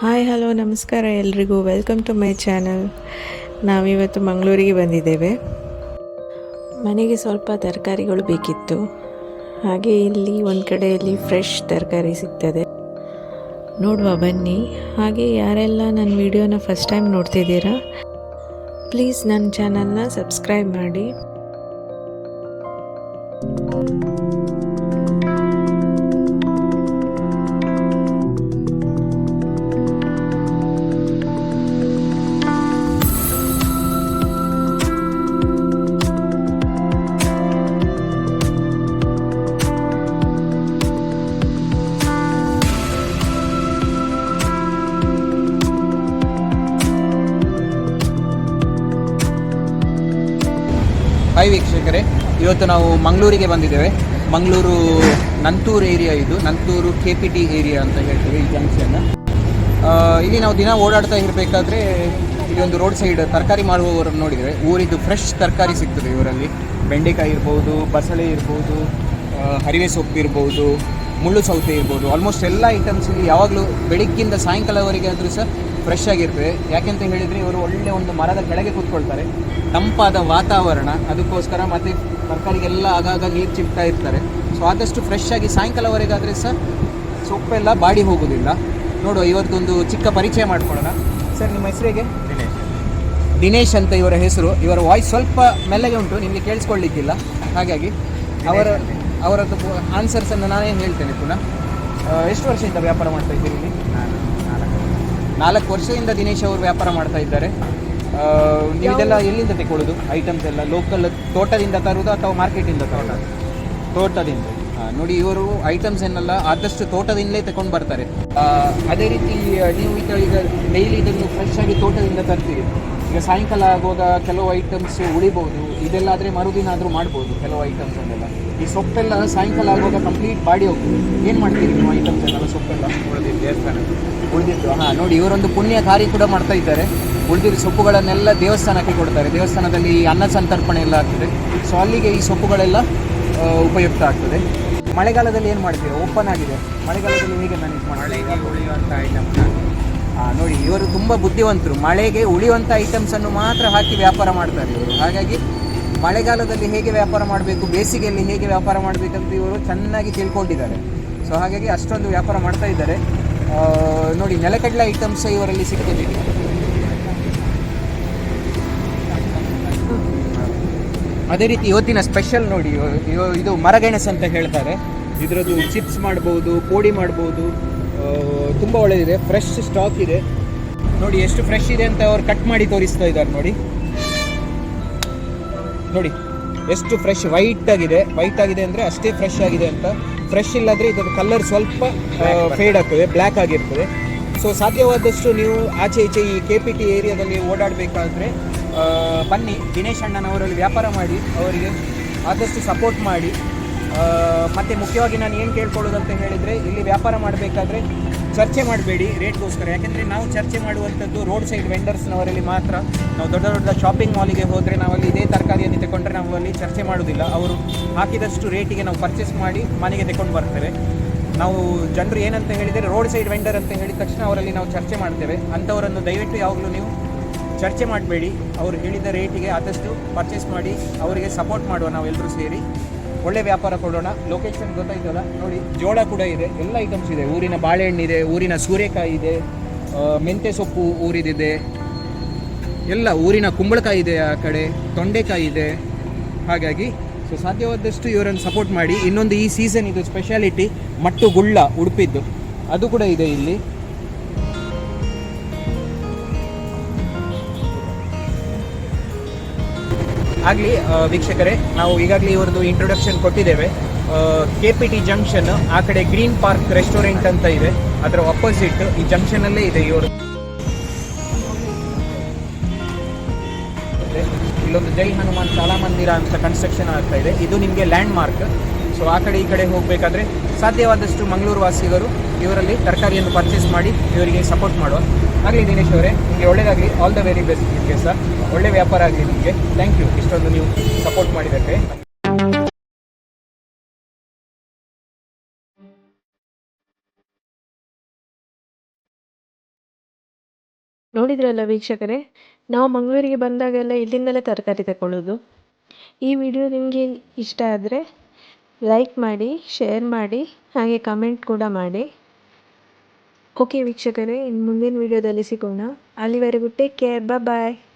Hi hello ನಮಸ್ಕಾರ ಎಲ್ರಿಗೂ, welcome to my channel. ನಾವಿವತ್ತು ಮಂಗಳೂರಿಗೆ ಬಂದಿದ್ದೇವೆ. ಮನೆಗೆ ಸ್ವಲ್ಪ ತರಕಾರಿಗಳು ಬೇಕಿತ್ತು. ಹಾಗೆ ಇಲ್ಲಿ ಒಂದು ಕಡೆಯಲ್ಲಿ ಫ್ರೆಶ್ ತರಕಾರಿ ಸಿಗ್ತದೆ, ನೋಡುವ ಬನ್ನಿ. ಹಾಗೆ ಯಾರೆಲ್ಲ ನನ್ನ ವಿಡಿಯೋನ ಫಸ್ಟ್ ಟೈಮ್ ನೋಡ್ತಿದ್ದೀರಾ, ಪ್ಲೀಸ್ ನನ್ನ ಚಾನಲ್ನ ಸಬ್ಸ್ಕ್ರೈಬ್ ಮಾಡಿ. ಹಾಯ್ ವೀಕ್ಷಕರೇ, ಇವತ್ತು ನಾವು ಮಂಗಳೂರಿಗೆ ಬಂದಿದ್ದೇವೆ. ಮಂಗಳೂರು ನಂತೂರು ಏರಿಯಾ, ಇದು ನಂತೂರು KPT ಏರಿಯಾ ಅಂತ ಹೇಳ್ತೇವೆ ಈ ಜಂಕ್ಷನ್. ಇಲ್ಲಿ ನಾವು ದಿನ ಓಡಾಡ್ತಾ ಇರಬೇಕಾದ್ರೆ ಇಲ್ಲಿ ಒಂದು ರೋಡ್ ಸೈಡ್ ತರಕಾರಿ ಮಾರುವವರನ್ನು ನೋಡಿದರೆ ಊರಿದ್ದು ಫ್ರೆಶ್ ತರಕಾರಿ ಸಿಗ್ತದೆ ಇವರಲ್ಲಿ. ಬೆಂಡೆಕಾಯಿ ಇರ್ಬೋದು, ಬಸಳೆ ಇರ್ಬೋದು, ಹರಿವೆ ಸೊಪ್ಪು ಇರ್ಬೋದು, ಮುಳ್ಳು ಸೌತೆ ಇರ್ಬೋದು, ಆಲ್ಮೋಸ್ಟ್ ಎಲ್ಲ ಐಟಮ್ಸ್ ಇಲ್ಲಿ ಯಾವಾಗಲೂ ಬೆಳಗ್ಗಿಂದ ಸಾಯಂಕಾಲವರೆಗೆ ಆದರೂ ಸಹ ಫ್ರೆಶ್ ಆಗಿರ್ತದೆ. ಯಾಕೆಂತ ಹೇಳಿದರೆ ಇವರು ಒಳ್ಳೆ ಒಂದು ಮರದ ಕೆಳಗೆ ಕೂತ್ಕೊಳ್ತಾರೆ, ತಂಪಾದ ವಾತಾವರಣ, ಅದಕ್ಕೋಸ್ಕರ ಮತ್ತು ತರಕಾರಿಗೆಲ್ಲ ಆಗಾಗ ನೀರು ಚಿಮ್ತಾ ಇರ್ತಾರೆ. ಸೊ ಆದಷ್ಟು ಫ್ರೆಶ್ ಆಗಿ ಸಾಯಂಕಾಲವರೆಗಾದರೆ ಸಹ ಸೊಪ್ಪೆಲ್ಲ ಬಾಡಿ ಹೋಗೋದಿಲ್ಲ. ನೋಡುವ, ಇವತ್ತೊಂದು ಚಿಕ್ಕ ಪರಿಚಯ ಮಾಡ್ಕೊಳ್ಳೋಣ. ಸರ್, ನಿಮ್ಮ ಹೆಸರಿಗೆ? ದಿನೇಶ್ ಅಂತ ಇವರ ಹೆಸರು. ಇವರ ವಾಯ್ಸ್ ಸ್ವಲ್ಪ ಮೆಲ್ಲಗೆ ಉಂಟು, ನಿಮಗೆ ಕೇಳಿಸ್ಕೊಳ್ಳಿಕ್ಕಿಲ್ಲ, ಹಾಗಾಗಿ ಅವರದ್ದು ಆನ್ಸರ್ಸನ್ನು ನಾನೇನು ಹೇಳ್ತೇನೆ ಪುನಃ. ಎಷ್ಟು ವರ್ಷದಿಂದ ವ್ಯಾಪಾರ ಮಾಡ್ತಾ ಇದ್ದೀರಿ ಇಲ್ಲಿ? 4 ವರ್ಷದಿಂದ ದಿನೇಶ್ ಅವರು ವ್ಯಾಪಾರ ಮಾಡ್ತಾ ಇದ್ದಾರೆ. ನೀವು ಇದೆಲ್ಲ ಎಲ್ಲಿಂದ ತಗೊಳ್ಳೋದು ಐಟಮ್ಸ್ ಎಲ್ಲ? ಲೋಕಲ್ ತೋಟದಿಂದ ತರುವುದು ಅಥವಾ ಮಾರ್ಕೆಟಿಂದ ತರೋದು? ತೋಟದಿಂದ. ನೋಡಿ, ಇವರು ಐಟಮ್ಸ್ ಏನೆಲ್ಲ ಆದಷ್ಟು ತೋಟದಿಂದಲೇ ತಗೊಂಡು ಬರ್ತಾರೆ. ಅದೇ ರೀತಿ ನೀವು ಈಗ ಡೈಲಿ ಇದನ್ನು ಫ್ರೆಶ್ ಆಗಿ ತೋಟದಿಂದ ತರ್ತೀರಿ. ಈಗ ಸಾಯಂಕಾಲ ಆಗುವಾಗ ಕೆಲವು ಐಟಮ್ಸ್ ಉಳಿಬೋದು, ಇದೆಲ್ಲ ಆದರೆ ಮರುದಿನ ಆದರೂ ಮಾಡ್ಬೋದು ಕೆಲವು ಐಟಮ್ಸ್ ಅನ್ನೆಲ್ಲ. ಈ ಸೊಪ್ಪೆಲ್ಲ ಸಾಯಂಕಾಲ ಆಗುವಾಗ ಕಂಪ್ಲೀಟ್ ಬಾಡಿ ಹೋಗ್ತದೆ. ಏನು ಮಾಡ್ತೀರಿ ನೀವು ಐಟಮ್ಸ್ ಎಲ್ಲ? ಸೊಪ್ಪೆಲ್ಲ ಉಳಿದಿದ್ದು. ನೋಡಿ, ಇವರೊಂದು ಪುಣ್ಯ ಕಾರ್ಯ ಕೂಡ ಮಾಡ್ತಾ ಇದ್ದಾರೆ. ಉಳಿದಿರೋ ಸೊಪ್ಪುಗಳನ್ನೆಲ್ಲ ದೇವಸ್ಥಾನಕ್ಕೆ ಕೊಡ್ತಾರೆ. ದೇವಸ್ಥಾನದಲ್ಲಿ ಅನ್ನ ಸಂತರ್ಪಣೆ ಎಲ್ಲ ಆಗ್ತದೆ. ಸೊ ಅಲ್ಲಿಗೆ ಈ ಸೊಪ್ಪುಗಳೆಲ್ಲ ಉಪಯುಕ್ತ ಆಗ್ತದೆ. ಮಳೆಗಾಲದಲ್ಲಿ ಏನು ಮಾಡ್ತೀವಿ? ಓಪನ್ ಆಗಿದೆ, ಮಳೆಗಾಲದಲ್ಲಿ ಹೇಗೆ ಮ್ಯಾನೇಜ್ ಮಾಡಿ? ಉಳಿಯುವಂಥ ಐಟಮ್ಸ್. ನೋಡಿ, ಇವರು ತುಂಬ ಬುದ್ಧಿವಂತರು. ಮಳೆಗೆ ಉಳಿಯುವಂಥ ಐಟಮ್ಸನ್ನು ಮಾತ್ರ ಹಾಕಿ ವ್ಯಾಪಾರ ಮಾಡ್ತಾರೆ ಇವರು. ಹಾಗಾಗಿ ಮಳೆಗಾಲದಲ್ಲಿ ಹೇಗೆ ವ್ಯಾಪಾರ ಮಾಡಬೇಕು, ಬೇಸಿಗೆಯಲ್ಲಿ ಹೇಗೆ ವ್ಯಾಪಾರ ಮಾಡಬೇಕಂತ ಇವರು ಚೆನ್ನಾಗಿ ತಿಳ್ಕೊಂಡಿದ್ದಾರೆ. ಸೊ ಹಾಗಾಗಿ ಅಷ್ಟೊಂದು ವ್ಯಾಪಾರ ಮಾಡ್ತಾ ಇದ್ದಾರೆ. ನೋಡಿ, ನೆಲಕಡಲೆ ಐಟಮ್ಸ್ ಇವರಲ್ಲಿ ಸಿಗ್ತದೆ. ಅದೇ ರೀತಿ ಇವತ್ತಿನ ಸ್ಪೆಷಲ್ ನೋಡಿ, ಇದು ಮರಗೆಣಸು ಅಂತ ಹೇಳ್ತಾರೆ. ಇದರದ್ದು ಚಿಪ್ಸ್ ಮಾಡ್ಬೋದು, ಪೋಡಿ ಮಾಡ್ಬೋದು, ತುಂಬ ಒಳ್ಳೆಯದಿದೆ. ಫ್ರೆಶ್ ಸ್ಟಾಕ್ ಇದೆ. ನೋಡಿ ಎಷ್ಟು ಫ್ರೆಶ್ ಇದೆ ಅಂತ ಅವ್ರು ಕಟ್ ಮಾಡಿ ತೋರಿಸ್ತಾ ಇದ್ದಾರೆ. ನೋಡಿ ಎಷ್ಟು ಫ್ರೆಶ್ ವೈಟ್ ಆಗಿದೆ ಅಂದರೆ ಅಷ್ಟೇ ಫ್ರೆಶ್ ಆಗಿದೆ ಅಂತ. ಫ್ರೆಶ್ ಇಲ್ಲಾದರೆ ಇದರ ಕಲರ್ ಸ್ವಲ್ಪ ಫೇಡ್ ಆಗ್ತದೆ, ಬ್ಲ್ಯಾಕ್ ಆಗಿರ್ತದೆ. ಸೊ ಸಾಧ್ಯವಾದಷ್ಟು ನೀವು ಆಚೆ ಈಚೆ ಈ KPT ಏರಿಯಾದಲ್ಲಿ ಓಡಾಡಬೇಕಾದ್ರೆ ಬನ್ನಿ, ದಿನೇಶ್ ಅಣ್ಣನವರಲ್ಲಿ ವ್ಯಾಪಾರ ಮಾಡಿ, ಅವರಿಗೆ ಆದಷ್ಟು ಸಪೋರ್ಟ್ ಮಾಡಿ. ಮತ್ತು ಮುಖ್ಯವಾಗಿ ನಾನು ಏನು ಕೇಳ್ಕೊಳ್ಳೋದಂತ ಹೇಳಿದರೆ, ಇಲ್ಲಿ ವ್ಯಾಪಾರ ಮಾಡಬೇಕಾದ್ರೆ ಚರ್ಚೆ ಮಾಡಬೇಡಿ ರೇಟ್ಗೋಸ್ಕರ. ಯಾಕೆಂದರೆ ನಾವು ಚರ್ಚೆ ಮಾಡುವಂಥದ್ದು ರೋಡ್ ಸೈಡ್ ವೆಂಡರ್ಸ್ನವರಲ್ಲಿ ಮಾತ್ರ. ನಾವು ದೊಡ್ಡ ದೊಡ್ಡ ಶಾಪಿಂಗ್ ಮಾಲಿಗೆ ಹೋದರೆ ನಾವಲ್ಲಿ ಇದೇ ತರಕಾರಿಯನ್ನು ತಗೊಂಡ್ರೆ ನಾವು ಅಲ್ಲಿ ಚರ್ಚೆ ಮಾಡೋದಿಲ್ಲ. ಅವರು ಹಾಕಿದಷ್ಟು ರೇಟಿಗೆ ನಾವು ಪರ್ಚೇಸ್ ಮಾಡಿ ಮನೆಗೆ ತಗೊಂಡು ಬರ್ತೇವೆ. ನಾವು ಜನರು ಏನಂತ ಹೇಳಿದರೆ ರೋಡ್ ಸೈಡ್ ವೆಂಡರ್ ಅಂತ ಹೇಳಿದ ತಕ್ಷಣ ಅವರಲ್ಲಿ ನಾವು ಚರ್ಚೆ ಮಾಡ್ತೇವೆ. ಅಂಥವರನ್ನು ದಯವಿಟ್ಟು ಯಾವಾಗಲೂ ನೀವು ಚರ್ಚೆ ಮಾಡಬೇಡಿ. ಅವರು ಹೇಳಿದ ರೇಟಿಗೆ ಆದಷ್ಟು ಪರ್ಚೇಸ್ ಮಾಡಿ ಅವರಿಗೆ ಸಪೋರ್ಟ್ ಮಾಡುವ, ನಾವೆಲ್ಲರೂ ಸೇರಿ ಒಳ್ಳೆ ವ್ಯಾಪಾರ ಕೊಡೋಣ. ಲೊಕೇಶನ್ ಗೊತ್ತಾಯ್ತಲ್ಲ, ನೋಡಿ, ಜೋಳ ಕೂಡ ಇದೆ, ಎಲ್ಲ ಐಟಮ್ಸ್ ಇದೆ. ಊರಿನ ಬಾಳೆಹಣ್ಣಿದೆ, ಊರಿನ ಸೂರೆಕಾಯಿ ಇದೆ, ಮೆಂತ್ಯ ಸೊಪ್ಪು ಊರಿದಿದೆ, ಎಲ್ಲ ಊರಿನ ಕುಂಬಳಕಾಯಿ ಇದೆ, ಆ ಕಡೆ ತೊಂಡೆಕಾಯಿ ಇದೆ. ಹಾಗಾಗಿ ಸೊ ಸಾಧ್ಯವಾದಷ್ಟು ಇವರನ್ನು ಸಪೋರ್ಟ್ ಮಾಡಿ. ಇನ್ನೊಂದು ಈ ಸೀಸನ್ ಇದು ಸ್ಪೆಷಾಲಿಟಿ, ಮಟ್ಟು ಗುಳ್ಳ ಉಡುಪಿದ್ದು, ಅದು ಕೂಡ ಇದೆ ಇಲ್ಲಿ. ಆಗಲಿ ವೀಕ್ಷಕರೇ, ನಾವು ಈಗಾಗಲೇ ಇವರದ್ದು ಇಂಟ್ರೊಡಕ್ಷನ್ ಕೊಟ್ಟಿದ್ದೇವೆ. KPT ಜಂಕ್ಷನ್, ಆ ಕಡೆ ಗ್ರೀನ್ ಪಾರ್ಕ್ ರೆಸ್ಟೋರೆಂಟ್ ಅಂತ ಇದೆ, ಅದರ ಅಪೋಸಿಟ್ ಈ ಜಂಕ್ಷನಲ್ಲೇ ಇದೆ ಇವರು. ಇಲ್ಲೊಂದು ಜೈ ಹನುಮಾನ್ ಶಾಲಾ ಮಂದಿರ ಅಂತ ಕನ್ಸ್ಟ್ರಕ್ಷನ್ ಆಗ್ತಾ ಇದೆ, ಇದು ನಿಮಗೆ ಲ್ಯಾಂಡ್ ಮಾರ್ಕ್. ಸೊ ಆ ಕಡೆ ಈ ಕಡೆ ಹೋಗಬೇಕಾದ್ರೆ ಸಾಧ್ಯವಾದಷ್ಟು ಮಂಗಳೂರು ವಾಸಿಗರು ಇವರಲ್ಲಿ ತರಕಾರಿಯನ್ನು ಪರ್ಚೇಸ್ ಮಾಡಿ ಇವರಿಗೆ ಸಪೋರ್ಟ್ ಮಾಡುವ. ಆಗಲಿ ದಿನೇಶ್ ಅವರೇ, ನಿಮಗೆ ಒಳ್ಳೆಯದಾಗಲಿ. ಆಲ್ ದ ವೆರಿ ಬೆಸ್ಟ್ ನಿಮಗೆ ಸರ್. ಒಳ್ಳೆ ವ್ಯಾಪಾರ ಆಗಲಿ ನಿಮಗೆ. ಥ್ಯಾಂಕ್ ಯು, ಇಷ್ಟೊಂದು ನೀವು ಸಪೋರ್ಟ್ ಮಾಡಿದ್ದಕ್ಕೆ. ನೋಡಿದ್ರಲ್ಲ ವೀಕ್ಷಕರೇ, ನಾವು ಮಂಗಳೂರಿಗೆ ಬಂದಾಗೆಲ್ಲ ಇಲ್ಲಿಂದಲೇ ತರಕಾರಿ ತಗೊಳ್ಳೋದು. ಈ ವಿಡಿಯೋ ನಿಮಗೆ ಇಷ್ಟ ಆದರೆ ಲೈಕ್ ಮಾಡಿ, ಶೇರ್ ಮಾಡಿ, ಹಾಗೆ ಕಮೆಂಟ್ ಕೂಡ ಮಾಡಿ. ಓಕೆ ವೀಕ್ಷಕರೇ, ಇನ್ನು ಮುಂದಿನ ವಿಡಿಯೋದಲ್ಲಿ ಸಿಗೋಣ. ಅಲ್ಲಿವರೆಗೂ ಟೇಕ್ ಕೇರ್, ಬಾಯ್.